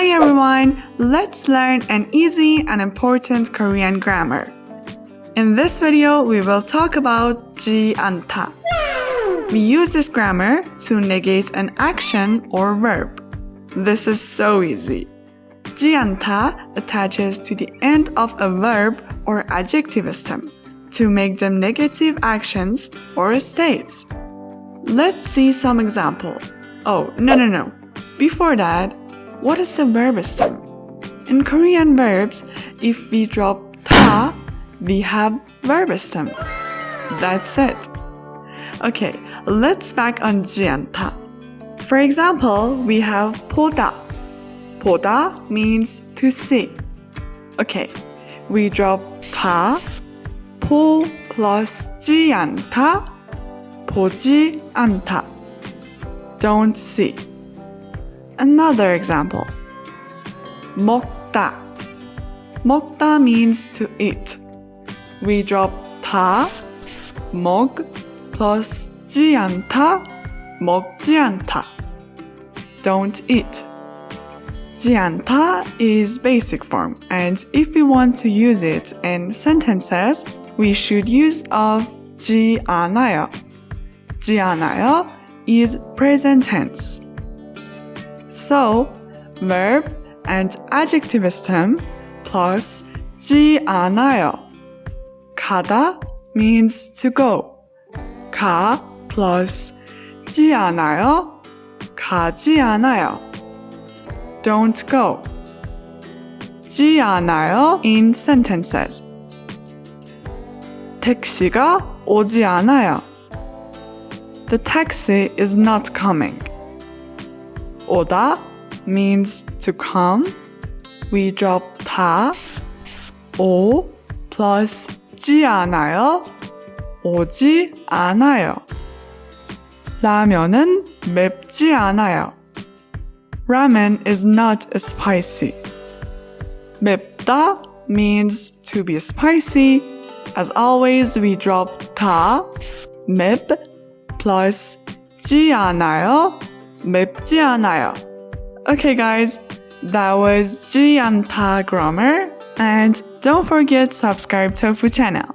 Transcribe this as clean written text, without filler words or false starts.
Hi everyone, let's learn an easy and important Korean grammar. In this video, we will talk about 지 않다. We use this grammar to negate an action or verb. This is so easy. 지 않다 attaches to the end of a verb or adjective stem to make them negative actions or states. Let's see some example. Oh, no. Before that, what is the verb stem? In Korean verbs, if we drop 다, we have verb stem. That's it. Okay, let's back on 지 않다. For example, we have 보다. 보다 means to see. Okay, we drop 다, 보 plus 지 않다, 보지 않다. Don't see. Another example. 먹다. 먹다 means to eat. We drop 다, 먹 plus 지 않다, 먹지 않다. Don't eat. 지 않다 is basic form, and if we want to use it in sentences, we should use of 지 않아요. 지 않아요 is present tense. So, verb and adjective stem plus 지 않아요. 가다 means to go. 가 plus 지 않아요. 가지 않아요. Don't go. 지 않아요 in sentences. 택시가 오지 않아요. The taxi is not coming. 오다 means to come. We drop 다, 오 plus 지 않아요, 오지 않아요. 라면은 맵지 않아요. Ramen is not spicy. 맵다 means to be spicy. As always, we drop 다, 맵 plus 지 않아요, 맵지 않아요. Okay guys, that was 지 않다 grammar, and don't forget to subscribe Tofu channel.